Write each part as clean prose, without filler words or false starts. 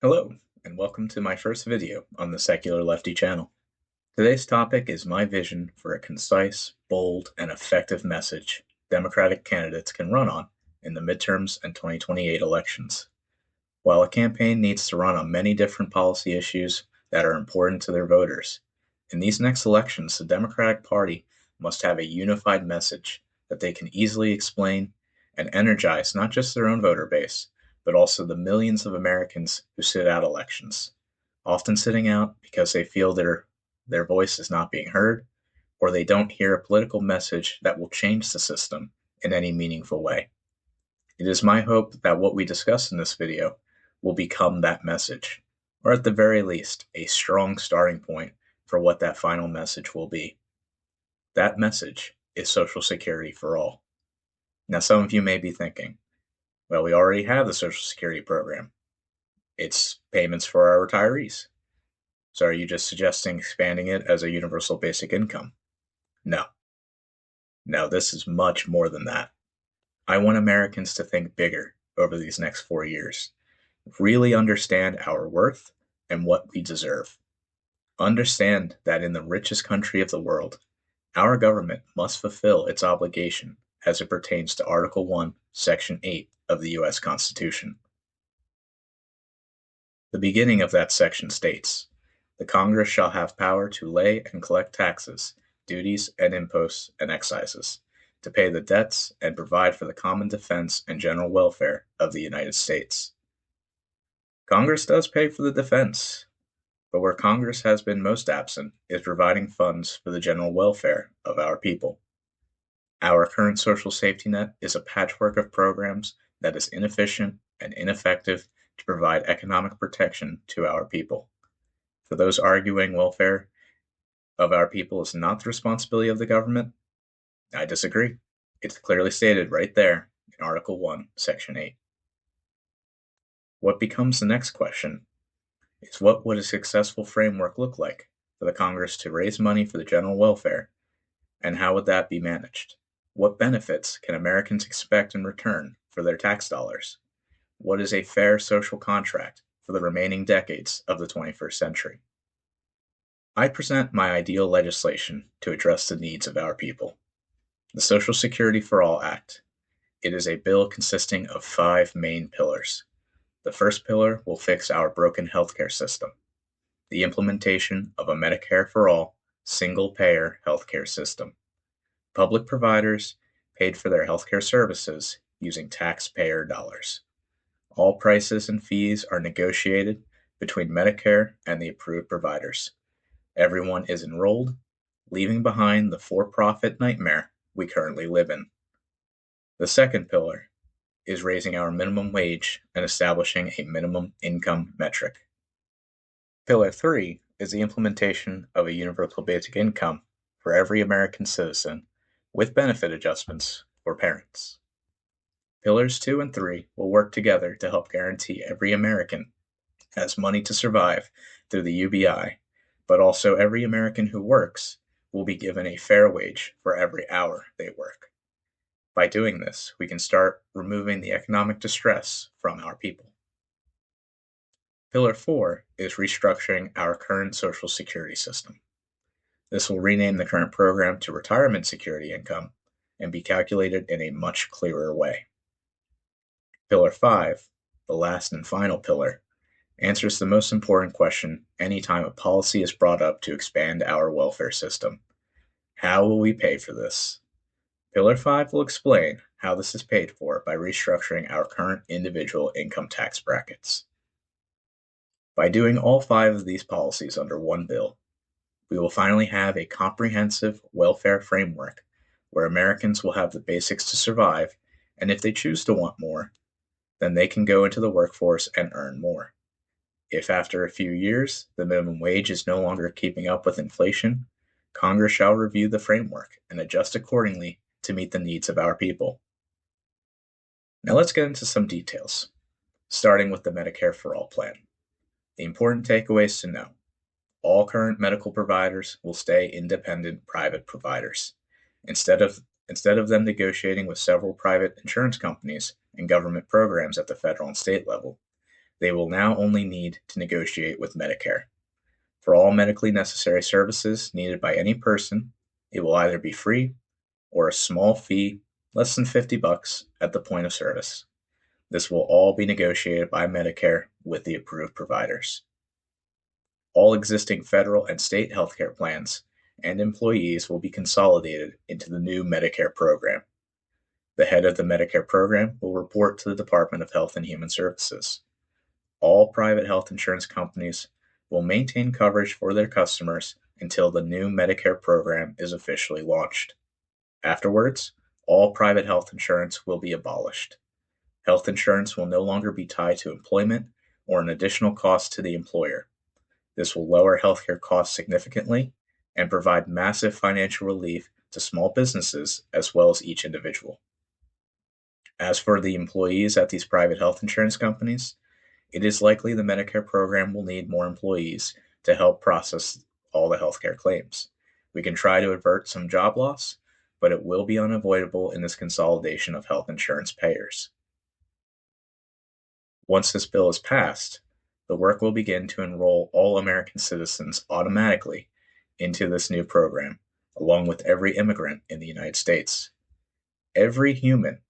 Hello, and welcome to my first video on the Secular Lefty channel. Today's topic is my vision for a concise, bold, and effective message Democratic candidates can run on in the midterms and 2028 elections. While a campaign needs to run on many different policy issues that are important to their voters, in these next elections, the Democratic Party must have a unified message that they can easily explain and energize not just their own voter base, but also the millions of Americans who sit out elections, often sitting out because they feel their voice is not being heard, or they don't hear a political message that will change the system in any meaningful way. It is my hope that what we discuss in this video will become that message, or at the very least, a strong starting point for what that final message will be. That message is Social Security for all. Now, some of you may be thinking, well, we already have the Social Security program. It's payments for our retirees. So are you just suggesting expanding it as a universal basic income? No. No, this is much more than that. I want Americans to think bigger over these next 4 years. Really understand our worth and what we deserve. Understand that in the richest country of the world, our government must fulfill its obligation as it pertains to Article 1, Section 8 of the U.S. Constitution. The beginning of that section states, "The Congress shall have power to lay and collect taxes, duties, and imposts and excises, to pay the debts and provide for the common defense and general welfare of the United States." Congress does pay for the defense, but where Congress has been most absent is providing funds for the general welfare of our people. Our current social safety net is a patchwork of programs that is inefficient and ineffective to provide economic protection to our people. For those arguing welfare of our people is not the responsibility of the government, I disagree. It's clearly stated right there in Article 1, Section 8. What becomes the next question is, what would a successful framework look like for the Congress to raise money for the general welfare, and how would that be managed? What benefits can Americans expect in return for their tax dollars? What is a fair social contract for the remaining decades of the 21st century? I present my ideal legislation to address the needs of our people. The Social Security for All Act. It is a bill consisting of 5 main pillars. The first pillar will fix our broken healthcare system. The implementation of a Medicare for all, single-payer healthcare system. Public providers paid for their healthcare services using taxpayer dollars. All prices and fees are negotiated between Medicare and the approved providers. Everyone is enrolled, leaving behind the for-profit nightmare we currently live in. The second pillar is raising our minimum wage and establishing a minimum income metric. Pillar 3 is the implementation of a universal basic income for every American citizen, with benefit adjustments for parents. Pillars 2 and 3 will work together to help guarantee every American has money to survive through the UBI, but also every American who works will be given a fair wage for every hour they work. By doing this, we can start removing the economic distress from our people. Pillar 4 is restructuring our current Social Security system. This will rename the current program to Retirement Security Income and be calculated in a much clearer way. Pillar 5, the last and final pillar, answers the most important question any time a policy is brought up to expand our welfare system. How will we pay for this? Pillar 5 will explain how this is paid for by restructuring our current individual income tax brackets. By doing all 5 of these policies under one bill, we will finally have a comprehensive welfare framework where Americans will have the basics to survive, and if they choose to want more, then they can go into the workforce and earn more. If after a few years the minimum wage is no longer keeping up with inflation, Congress shall review the framework and adjust accordingly to meet the needs of our people. Now let's get into some details, starting with the Medicare for All plan. The important takeaways to know: all current medical providers will stay independent private providers. Instead of them negotiating with several private insurance companies and government programs at the federal and state level, They will now only need to negotiate with Medicare. For all medically necessary services needed by any person, it will either be free or a small fee, less than $50 at the point of service. This will all be negotiated by Medicare with the approved providers. All existing federal and state healthcare plans and employees will be consolidated into the new Medicare program. The head of the Medicare program will report to the Department of Health and Human Services. All private health insurance companies will maintain coverage for their customers until the new Medicare program is officially launched. Afterwards, all private health insurance will be abolished. Health insurance will no longer be tied to employment or an additional cost to the employer. This will lower healthcare costs significantly and provide massive financial relief to small businesses as well as each individual. As for the employees at these private health insurance companies, it is likely the Medicare program will need more employees to help process all the healthcare claims. We can try to avert some job loss, but it will be unavoidable in this consolidation of health insurance payers. Once this bill is passed, the work will begin to enroll all American citizens automatically into this new program, along with every immigrant in the United States. Every human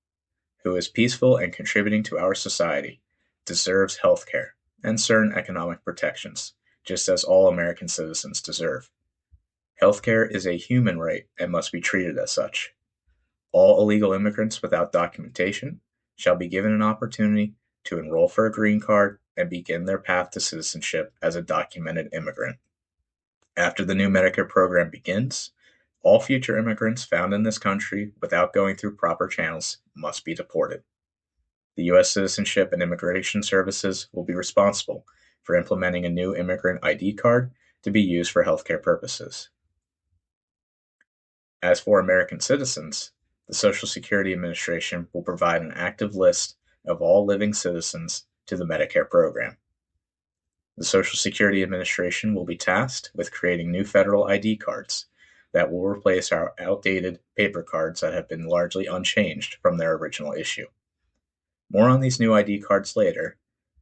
who is peaceful and contributing to our society deserves health care and certain economic protections, just as all American citizens deserve. Health care is a human right and must be treated as such. All illegal immigrants without documentation shall be given an opportunity to enroll for a green card and begin their path to citizenship as a documented immigrant. After the new Medicare program begins, all future immigrants found in this country without going through proper channels must be deported. The U.S. Citizenship and Immigration Services will be responsible for implementing a new immigrant ID card to be used for healthcare purposes. As for American citizens, the Social Security Administration will provide an active list of all living citizens to the Medicare program. The Social Security Administration will be tasked with creating new federal ID cards that will replace our outdated paper cards that have been largely unchanged from their original issue. More on these new ID cards later,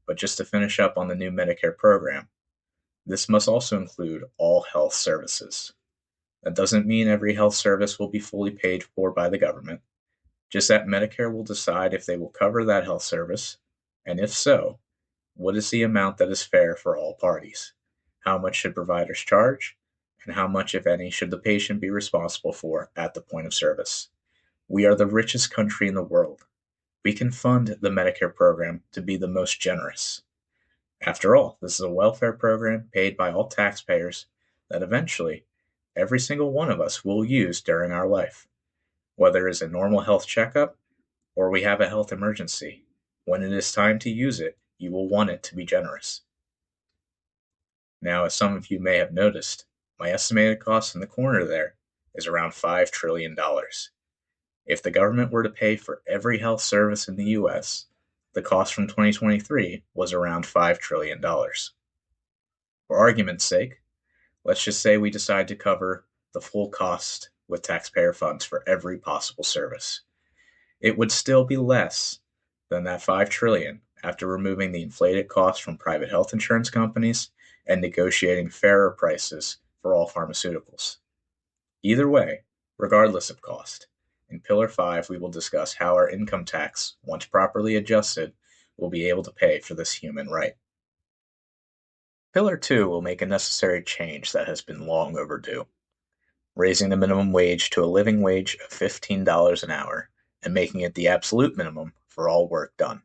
but just to finish up on the new Medicare program, this must also include all health services. That doesn't mean every health service will be fully paid for by the government, just that Medicare will decide if they will cover that health service, and if so, what is the amount that is fair for all parties? How much should providers charge? And how much, if any, should the patient be responsible for at the point of service? We are the richest country in the world. We can fund the Medicare program to be the most generous. After all, this is a welfare program paid by all taxpayers that eventually every single one of us will use during our life, whether it's a normal health checkup or we have a health emergency. When it is time to use it, you will want it to be generous. Now, as some of you may have noticed, my estimated cost in the corner there is around $5 trillion. If the government were to pay for every health service in the U.S., the cost from 2023 was around $5 trillion. For argument's sake, let's just say we decide to cover the full cost with taxpayer funds for every possible service. It would still be less than that $5 trillion after removing the inflated costs from private health insurance companies and negotiating fairer prices for all pharmaceuticals. Either way, regardless of cost, in Pillar 5 we will discuss how our income tax, once properly adjusted, will be able to pay for this human right. Pillar 2 will make a necessary change that has been long overdue, raising the minimum wage to a living wage of $15 an hour and making it the absolute minimum for all work done.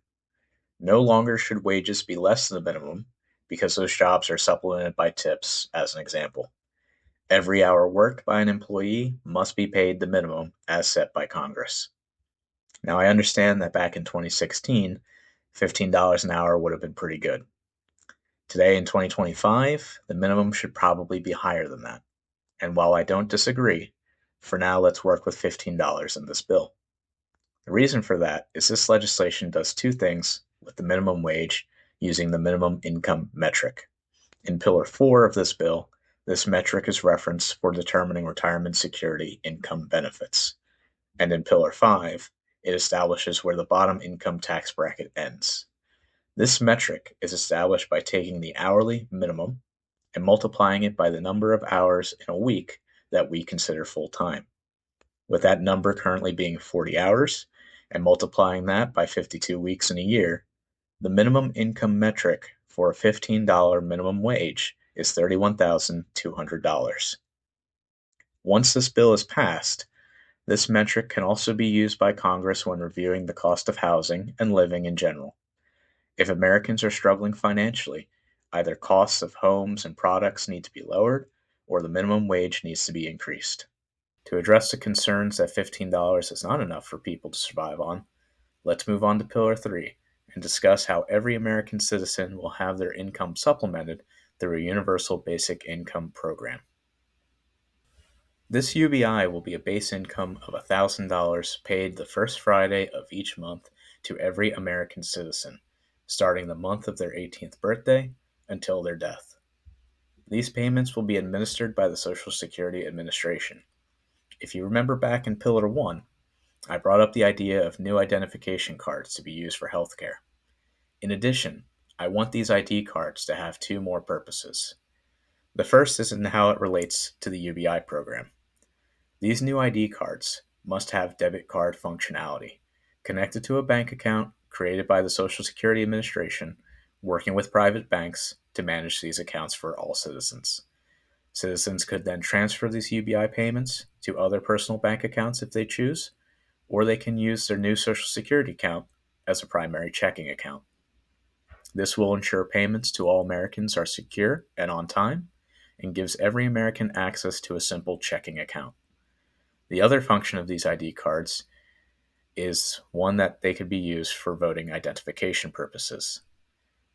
No longer should wages be less than the minimum because those jobs are supplemented by tips, as an example. Every hour worked by an employee must be paid the minimum as set by Congress. Now, I understand that back in 2016, $15 an hour would have been pretty good. Today in 2025, the minimum should probably be higher than that. And while I don't disagree, for now let's work with $15 in this bill. The reason for that is this legislation does two things with the minimum wage using the minimum income metric. In Pillar 4 of this bill, this metric is referenced for determining retirement security income benefits. And in Pillar 5, it establishes where the bottom income tax bracket ends. This metric is established by taking the hourly minimum and multiplying it by the number of hours in a week that we consider full-time, with that number currently being 40 hours, and multiplying that by 52 weeks in a year. The minimum income metric for a $15 minimum wage is $31,200. Once this bill is passed, this metric can also be used by Congress when reviewing the cost of housing and living in general. If Americans are struggling financially, either costs of homes and products need to be lowered or the minimum wage needs to be increased. To address the concerns that $15 is not enough for people to survive on, let's move on to Pillar 3 and discuss how every American citizen will have their income supplemented through a universal basic income program. This UBI will be a base income of $1,000 paid the first Friday of each month to every American citizen, starting the month of their 18th birthday until their death. These payments will be administered by the Social Security Administration. If you remember back in Pillar 1, I brought up the idea of new identification cards to be used for healthcare. In addition, I want these ID cards to have two more purposes. The first is in how it relates to the UBI program. These new ID cards must have debit card functionality, connected to a bank account created by the Social Security Administration, working with private banks to manage these accounts for all citizens. Citizens could then transfer these UBI payments to other personal bank accounts if they choose, or they can use their new Social Security account as a primary checking account. This will ensure payments to all Americans are secure and on time, and gives every American access to a simple checking account. The other function of these ID cards is one that they could be used for voting identification purposes.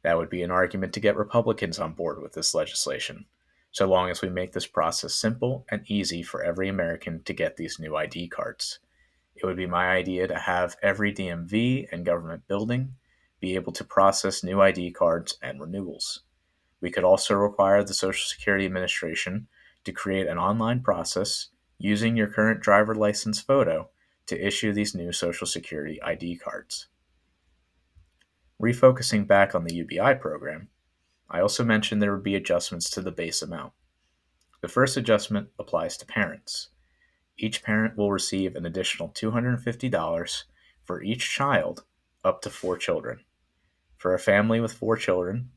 That would be an argument to get Republicans on board with this legislation, so long as we make this process simple and easy for every American to get these new ID cards. It would be my idea to have every DMV and government building be able to process new ID cards and renewals. We could also require the Social Security Administration to create an online process using your current driver license photo to issue these new Social Security ID cards. Refocusing back on the UBI program, I also mentioned there would be adjustments to the base amount. The first adjustment applies to parents. Each parent will receive an additional $250 for each child up to 4 children. For a family with 4 children,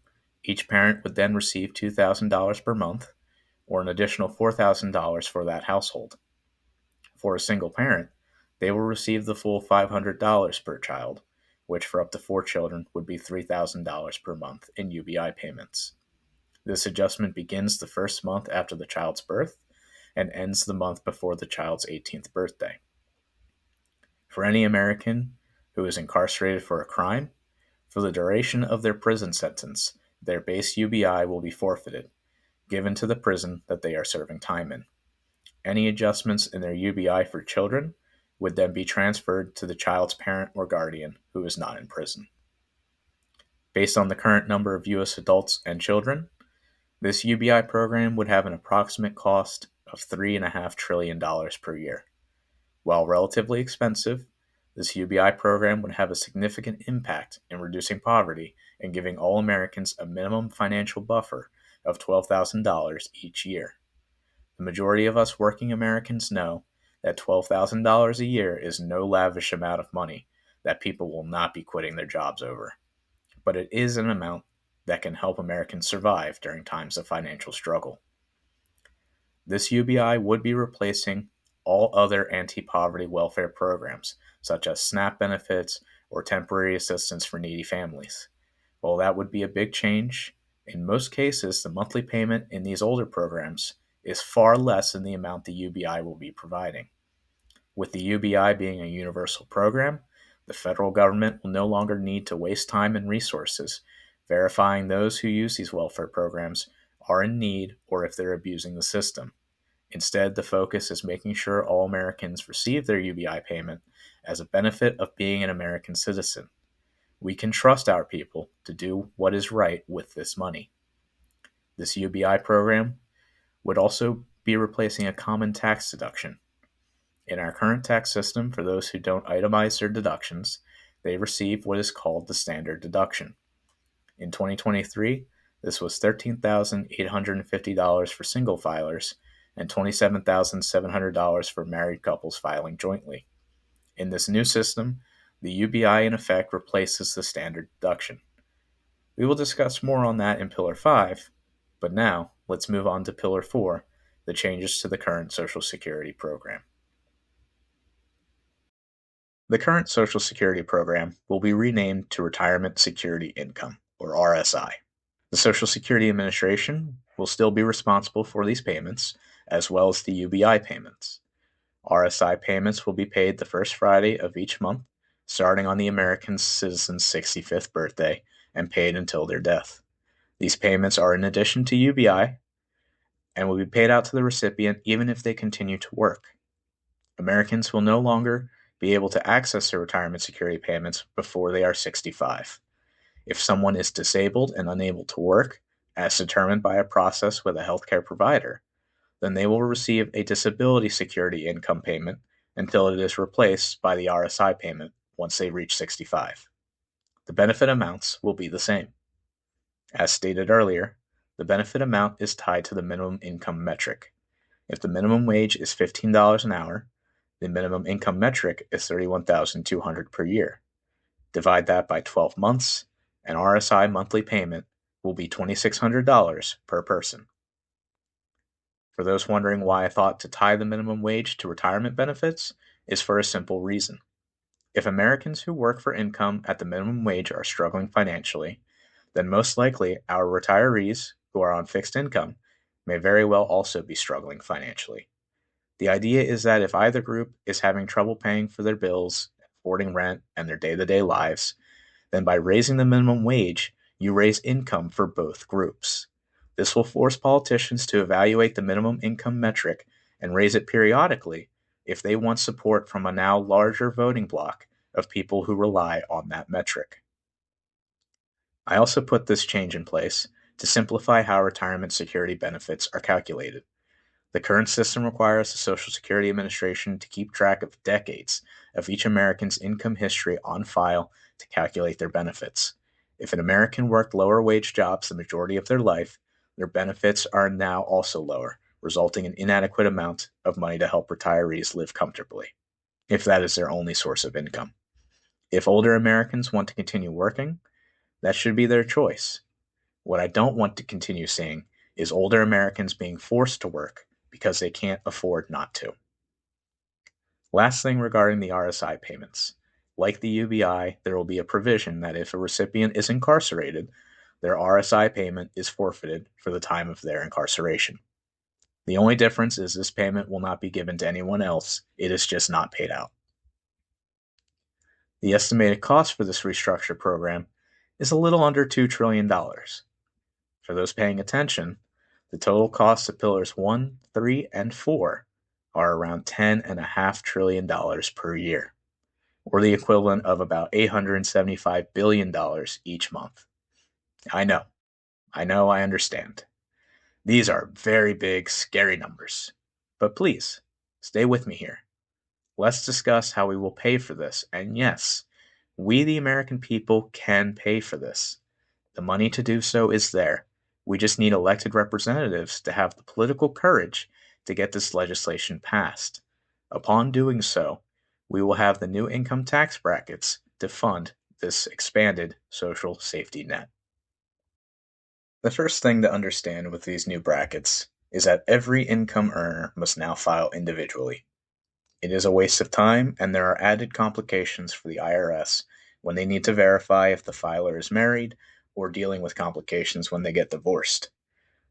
each parent would then receive $2,000 per month, or an additional $4,000 for that household. For a single parent, they will receive the full $500 per child, which for up to 4 children would be $3,000 per month in UBI payments. This adjustment begins the first month after the child's birth and ends the month before the child's 18th birthday. For any American who is incarcerated for a crime, for the duration of their prison sentence, their base UBI will be forfeited, given to the prison that they are serving time in. Any adjustments in their UBI for children would then be transferred to the child's parent or guardian who is not in prison. Based on the current number of U.S. adults and children, this UBI program would have an approximate cost of $3.5 trillion per year. While relatively expensive, this UBI program would have a significant impact in reducing poverty and giving all Americans a minimum financial buffer of $12,000 each year. The majority of us working Americans know that $12,000 a year is no lavish amount of money that people will not be quitting their jobs over, but it is an amount that can help Americans survive during times of financial struggle. This UBI would be replacing all other anti-poverty welfare programs, such as SNAP benefits or temporary assistance for needy families. While that would be a big change, in most cases the monthly payment in these older programs is far less than the amount the UBI will be providing. With the UBI being a universal program, the federal government will no longer need to waste time and resources verifying those who use these welfare programs are in need or if they're abusing the system. Instead, the focus is making sure all Americans receive their UBI payment as a benefit of being an American citizen. We can trust our people to do what is right with this money. This UBI program would also be replacing a common tax deduction. In our current tax system, for those who don't itemize their deductions, they receive what is called the standard deduction. In 2023, this was $13,850 for single filers and $27,700 for married couples filing jointly. In this new system, the UBI in effect replaces the standard deduction. We will discuss more on that in Pillar 5, but now let's move on to Pillar 4, the changes to the current Social Security program. The current Social Security program will be renamed to Retirement Security Income, or RSI. The Social Security Administration will still be responsible for these payments, as well as the UBI payments. RSI payments will be paid the first Friday of each month, starting on the American citizen's 65th birthday and paid until their death. These payments are in addition to UBI and will be paid out to the recipient even if they continue to work. Americans will no longer be able to access their retirement security payments before they are 65. If someone is disabled and unable to work, as determined by a process with a healthcare provider, then they will receive a disability security income payment until it is replaced by the RSI payment once they reach 65. The benefit amounts will be the same. As stated earlier, the benefit amount is tied to the minimum income metric. If the minimum wage is $15 an hour, the minimum income metric is $31,200 per year. Divide that by 12 months, and RSI monthly payment will be $2,600 per person. For those wondering why I thought to tie the minimum wage to retirement benefits, is for a simple reason. If Americans who work for income at the minimum wage are struggling financially, then most likely our retirees who are on fixed income may very well also be struggling financially. The idea is that if either group is having trouble paying for their bills, affording rent, and their day-to-day lives, then by raising the minimum wage, you raise income for both groups. This will force politicians to evaluate the minimum income metric and raise it periodically if they want support from a now larger voting bloc of people who rely on that metric. I also put this change in place to simplify how retirement security benefits are calculated. The current system requires the Social Security Administration to keep track of decades of each American's income history on file to calculate their benefits. If an American worked lower wage jobs the majority of their life, their benefits are now also lower, resulting in inadequate amount of money to help retirees live comfortably, if that is their only source of income. If older Americans want to continue working, that should be their choice. What I don't want to continue seeing is older Americans being forced to work because they can't afford not to. Last thing regarding the RSI payments. Like the UBI, there will be a provision that if a recipient is incarcerated, their RSI payment is forfeited for the time of their incarceration. The only difference is this payment will not be given to anyone else, it is just not paid out. The estimated cost for this restructure program is a little under $2 trillion. For those paying attention, the total costs of Pillars 1, 3, and 4 are around $10.5 trillion per year, or the equivalent of about $875 billion each month. I know, I understand. These are very big, scary numbers. But please, stay with me here. Let's discuss how we will pay for this. And yes, we the American people can pay for this. The money to do so is there. We just need elected representatives to have the political courage to get this legislation passed. Upon doing so, we will have the new income tax brackets to fund this expanded social safety net. The first thing to understand with these new brackets is that every income earner must now file individually. It is a waste of time, and there are added complications for the IRS when they need to verify if the filer is married or dealing with complications when they get divorced.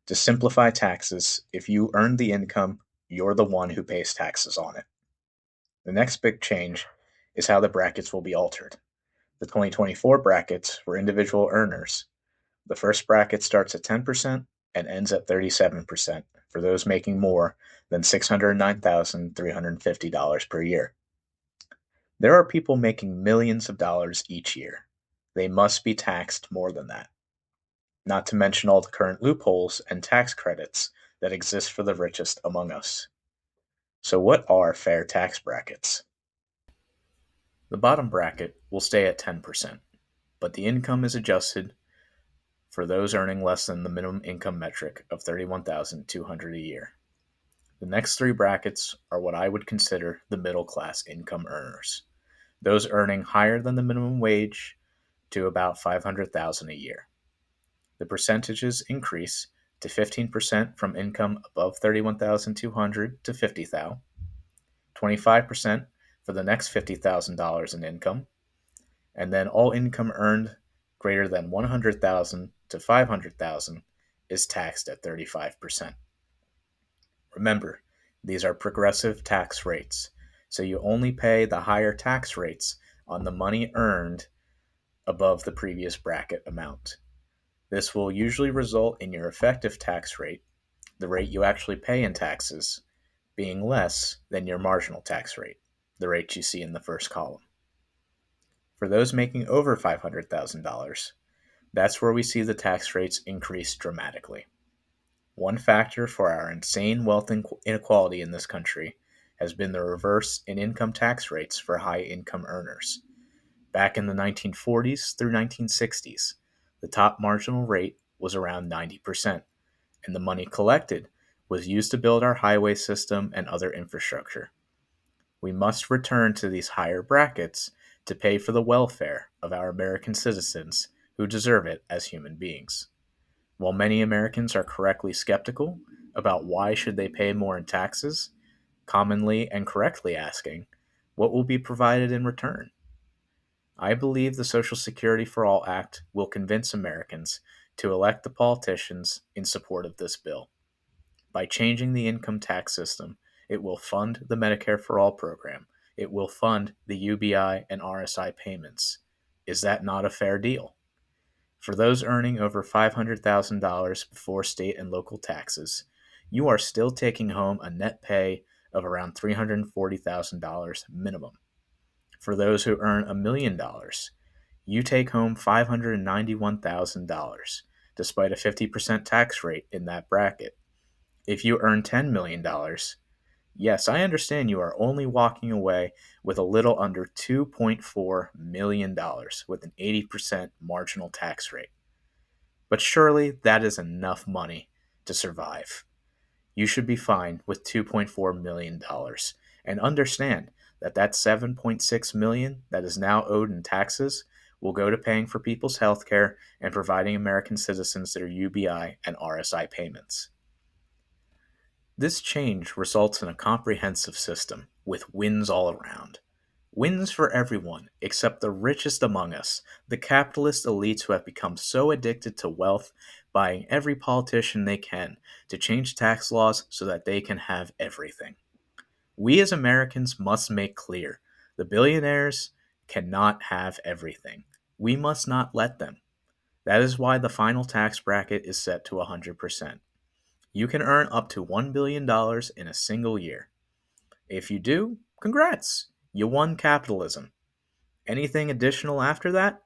To simplify taxes, if you earn the income, you're the one who pays taxes on it. The next big change is how the brackets will be altered. The 2024 brackets for individual earners. The first bracket starts at 10% and ends at 37% for those making more than $609,350 per year. There are people making millions of dollars each year. They must be taxed more than that. Not to mention all the current loopholes and tax credits that exist for the richest among us. So what are fair tax brackets? The bottom bracket will stay at 10%, but the income is adjusted for those earning less than the minimum income metric of $31,200 a year. The next three brackets are what I would consider the middle class income earners, those earning higher than the minimum wage to about $500,000 a year. The percentages increase to 15% from income above $31,200 to $50,000, 25% for the next $50,000 in income, and then all income earned greater than $100,000 to $500,000 is taxed at 35%. Remember, these are progressive tax rates, so you only pay the higher tax rates on the money earned above the previous bracket amount. This will usually result in your effective tax rate, the rate you actually pay in taxes, being less than your marginal tax rate, the rate you see in the first column. For those making over $500,000, that's where we see the tax rates increase dramatically. One factor for our insane wealth inequality in this country has been the reverse in income tax rates for high income earners. Back in the 1940s through 1960s, the top marginal rate was around 90%, and the money collected was used to build our highway system and other infrastructure. We must return to these higher brackets to pay for the welfare of our American citizens who deserve it as human beings. While many Americans are correctly skeptical about why should they pay more in taxes, commonly and correctly asking, what will be provided in return? I believe the Social Security for All Act will convince Americans to elect the politicians in support of this bill. By changing the income tax system, it will fund the Medicare for All program. It will fund the UBI and RSI payments. Is that not a fair deal? For those earning over $500,000 before state and local taxes, you are still taking home a net pay of around $340,000 minimum. For those who earn $1 million, you take home $591,000, despite a 50% tax rate in that bracket. If you earn $10 million, yes, I understand you are only walking away with a little under $2.4 million with an 80% marginal tax rate. But surely that is enough money to survive. You should be fine with $2.4 million and understand that that $7.6 million that is now owed in taxes will go to paying for people's health care and providing American citizens their UBI and RSI payments. This change results in a comprehensive system with wins all around. Wins for everyone except the richest among us, the capitalist elites who have become so addicted to wealth, buying every politician they can to change tax laws so that they can have everything. We as Americans must make clear the billionaires cannot have everything. We must not let them. That is why the final tax bracket is set to 100%. You can earn up to $1 billion in a single year. If you do, congrats! You won capitalism. Anything additional after that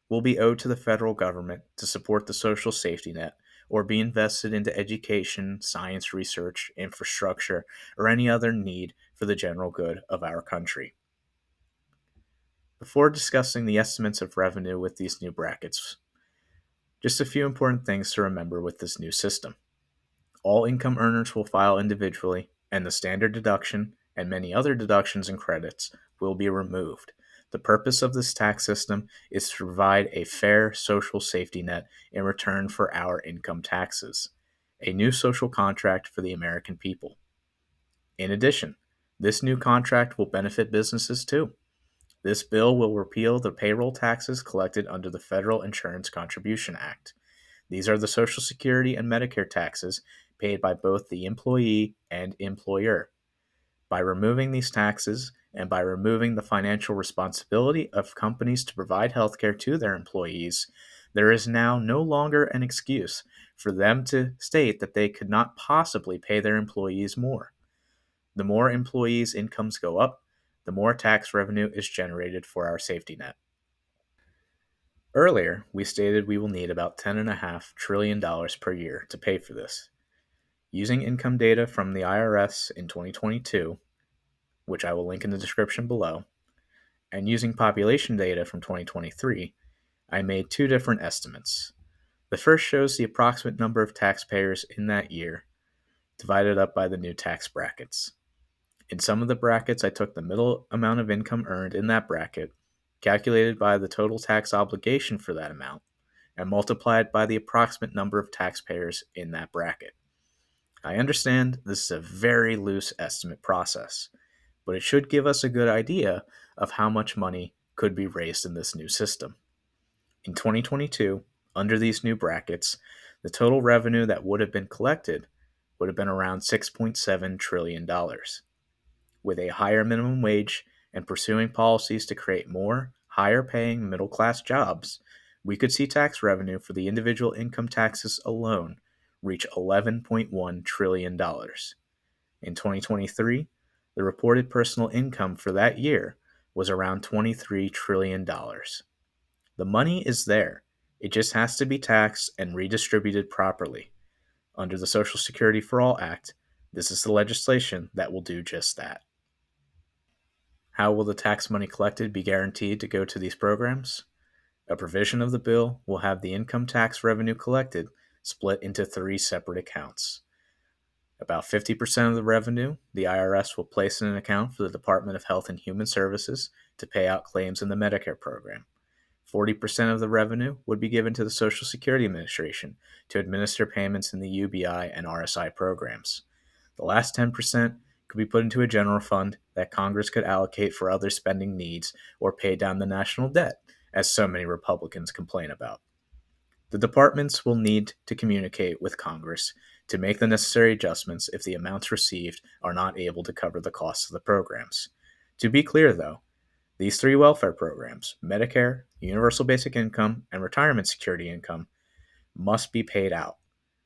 will be owed to the federal government to support the social safety net or be invested into education, science research, infrastructure, or any other need for the general good of our country. Before discussing the estimates of revenue with these new brackets, just a few important things to remember with this new system. All income earners will file individually, and the standard deduction and many other deductions and credits will be removed. The purpose of this tax system is to provide a fair social safety net in return for our income taxes, a new social contract for the American people. In addition, this new contract will benefit businesses too. This bill will repeal the payroll taxes collected under the Federal Insurance Contribution Act. These are the Social Security and Medicare taxes paid by both the employee and employer. By removing these taxes and by removing the financial responsibility of companies to provide health care to their employees, there is now no longer an excuse for them to state that they could not possibly pay their employees more. The more employees' incomes go up, the more tax revenue is generated for our safety net. Earlier, we stated we will need about $10.5 trillion per year to pay for this. Using income data from the IRS in 2022, which I will link in the description below, and using population data from 2023, I made two different estimates. The first shows the approximate number of taxpayers in that year, divided up by the new tax brackets. In some of the brackets, I took the middle amount of income earned in that bracket, calculated by the total tax obligation for that amount, and multiplied by the approximate number of taxpayers in that bracket. I understand this is a very loose estimate process, but it should give us a good idea of how much money could be raised in this new system. In 2022, under these new brackets, the total revenue that would have been collected would have been around $6.7 trillion. With a higher minimum wage and pursuing policies to create more higher paying middle class jobs, we could see tax revenue for the individual income taxes alone reach $11.1 trillion. In 2023, the reported personal income for that year was around $23 trillion. The money is there. It just has to be taxed and redistributed properly. Under the Social Security for All Act, this is the legislation that will do just that. How will the tax money collected be guaranteed to go to these programs? A provision of the bill will have the income tax revenue collected split into 3 separate accounts. About 50% of the revenue the IRS will place in an account for the Department of Health and Human Services to pay out claims in the Medicare program. 40% of the revenue would be given to the Social Security Administration to administer payments in the UBI and RSI programs. The last 10% could be put into a general fund that Congress could allocate for other spending needs or pay down the national debt, as so many Republicans complain about. The departments will need to communicate with Congress to make the necessary adjustments if the amounts received are not able to cover the costs of the programs. To be clear, though, these 3 welfare programs, Medicare, Universal Basic Income, and Retirement Security Income, must be paid out.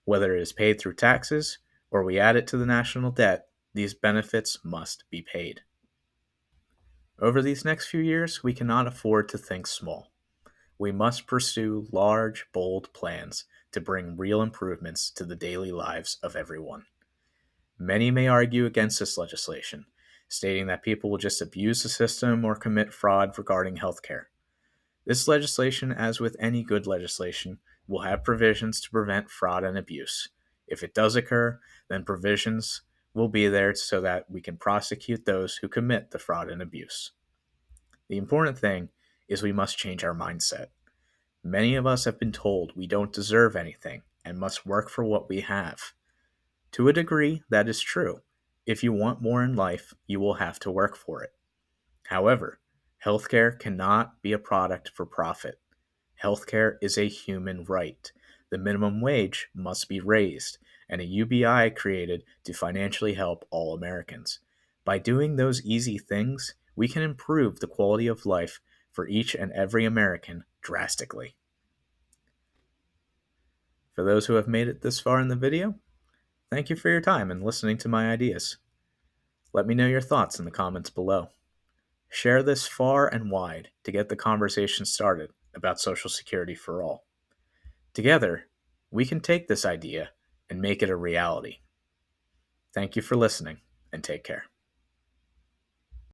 Whether it is paid through taxes or we add it to the national debt, these benefits must be paid. Over these next few years, we cannot afford to think small. We must pursue large, bold plans to bring real improvements to the daily lives of everyone. Many may argue against this legislation, stating that people will just abuse the system or commit fraud regarding healthcare. This legislation, as with any good legislation, will have provisions to prevent fraud and abuse. If it does occur, then provisions will be there so that we can prosecute those who commit the fraud and abuse. The important thing is we must change our mindset. Many of us have been told we don't deserve anything and must work for what we have. To a degree, that is true. If you want more in life, you will have to work for it. However, healthcare cannot be a product for profit. Healthcare is a human right. The minimum wage must be raised, and a UBI created to financially help all Americans. By doing those easy things, we can improve the quality of life for each and every American drastically. For those who have made it this far in the video, thank you for your time and listening to my ideas. Let me know your thoughts in the comments below. Share this far and wide to get the conversation started about Social Security for all. Together, we can take this idea and make it a reality. Thank you for listening, and take care.